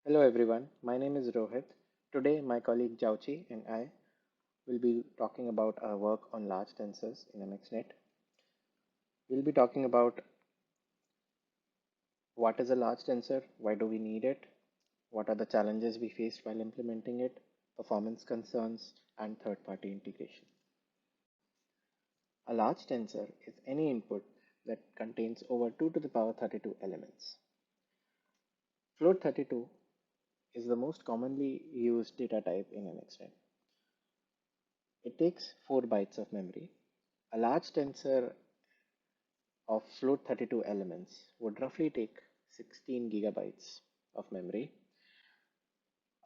Hello everyone, my name is Rohit. Today my colleague Zhaoqi and I will be talking about our work on large tensors in MXNet. We'll be talking about what is a large tensor, why do we need it, what are the challenges we faced while implementing it, performance concerns, and third-party integration. A large tensor is any input that contains over 2 to the power 32 elements. Float 32 is the most commonly used data type in MXNet. It takes 4 bytes of memory. A large tensor of float 32 elements would roughly take 16 gigabytes of memory.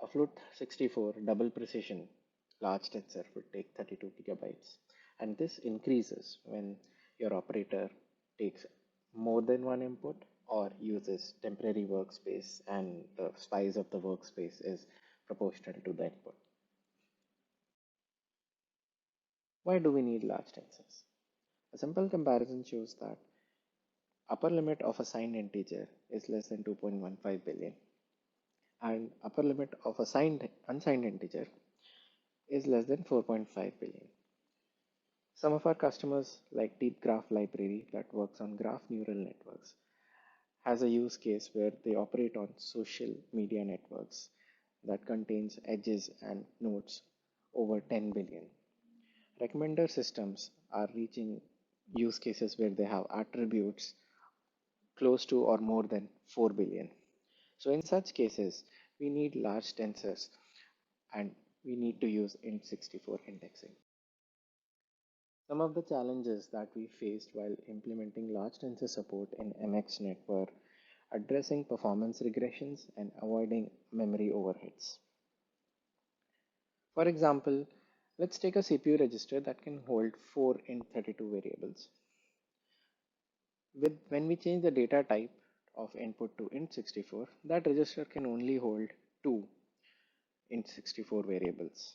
A float 64 double precision large tensor would take 32 gigabytes. And this increases when your operator takes more than one input or uses temporary workspace and the size of the workspace is proportional to the input. Why do we need large tensors? A simple comparison shows that upper limit of a signed integer is less than 2.15 billion and upper limit of a unsigned integer is less than 4.5 billion. Some of our customers like Deep Graph Library that works on graph neural networks has a use case where they operate on social media networks that contains edges and nodes over 10 billion. Recommender systems are reaching use cases where they have attributes close to or more than 4 billion. So in such cases, we need large tensors and we need to use int64 indexing. Some of the challenges that we faced while implementing large tensor support in MXNet were addressing performance regressions and avoiding memory overheads. For example, let's take a CPU register that can hold 4 int32 variables. When we change the data type of input to int64, that register can only hold 2 int64 variables,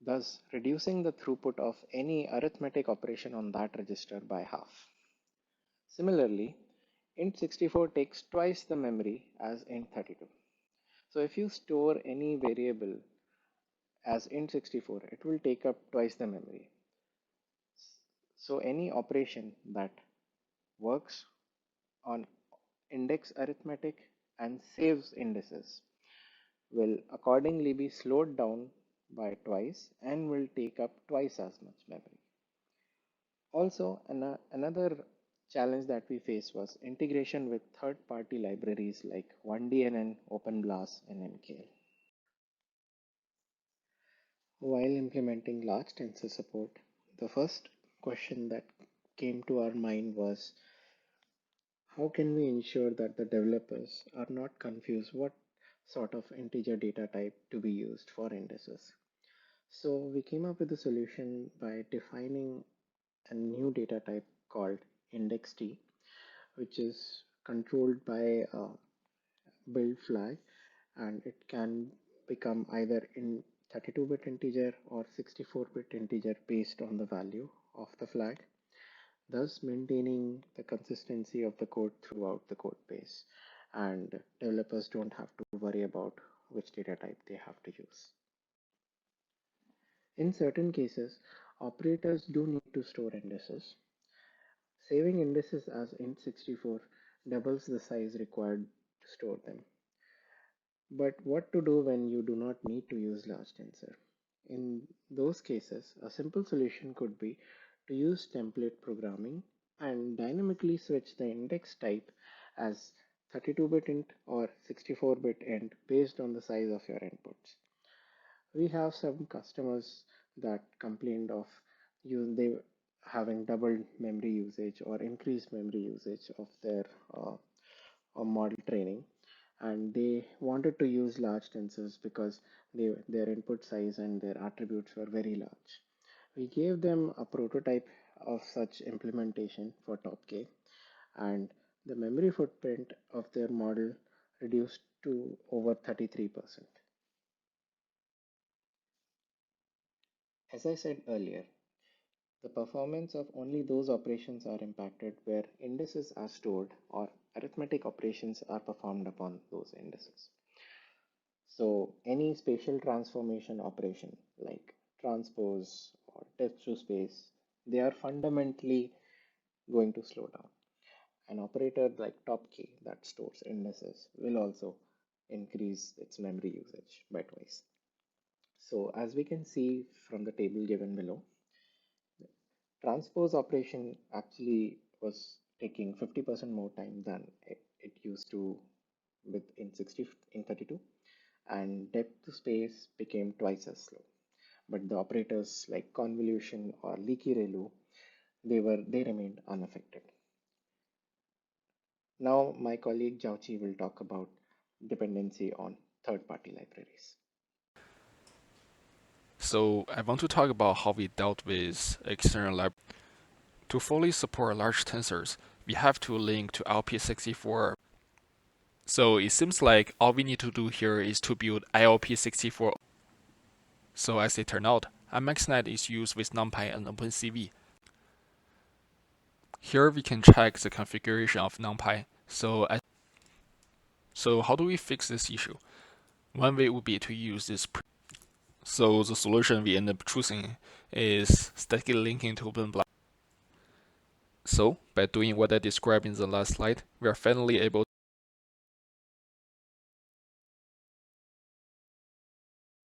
thus reducing the throughput of any arithmetic operation on that register by half. Similarly, int64 takes twice the memory as int32. So if you store any variable as int64, it will take up twice the memory. So any operation that works on index arithmetic and saves indices will accordingly be slowed down by twice and will take up twice as much memory. Also, another challenge that we faced was integration with third-party libraries like 1DNN, OpenBLAS, and MKL. While implementing large tensor support, the first question that came to our mind was how can we ensure that the developers are not confused what sort of integer data type to be used for indices. So we came up with a solution by defining a new data type called index_t, which is controlled by a build flag, and it can become either in 32-bit integer or 64-bit integer based on the value of the flag, thus maintaining the consistency of the code throughout the code base, and developers don't have to worry about which data type they have to use. In certain cases, operators do need to store indices. Saving indices as int64 doubles the size required to store them. But what to do when you do not need to use large tensor? In those cases, a simple solution could be to use template programming and dynamically switch the index type as 32-bit int or 64-bit int based on the size of your inputs. We have some customers that complained of they having doubled memory usage or increased memory usage of their model training, and they wanted to use large tensors because their input size and their attributes were very large. We gave them a prototype of such implementation for TopK, and the memory footprint of their model reduced to over 33%. As I said earlier, the performance of only those operations are impacted where indices are stored or arithmetic operations are performed upon those indices. So any spatial transformation operation like transpose or text to space, they are fundamentally going to slow down. An operator like top key that stores indices will also increase its memory usage by twice. So as we can see from the table given below, transpose operation actually was taking 50% more time than it used to with in 32, and depth to space became twice as slow. But the operators like convolution or leaky ReLU, they remained unaffected. Now my colleague Zhaoqi will talk about dependency on third-party libraries. So I want to talk about how we dealt with external libraries. To fully support large tensors, we have to link to LP64. So it seems like all we need to do here is to build ILP64. So as it turned out, MXNet is used with NumPy and OpenCV. Here we can check the configuration of NumPy. So how do we fix this issue? One way would be to use this. So the solution we end up choosing is statically linking to OpenBLAS. So by doing what I described in the last slide, we are finally able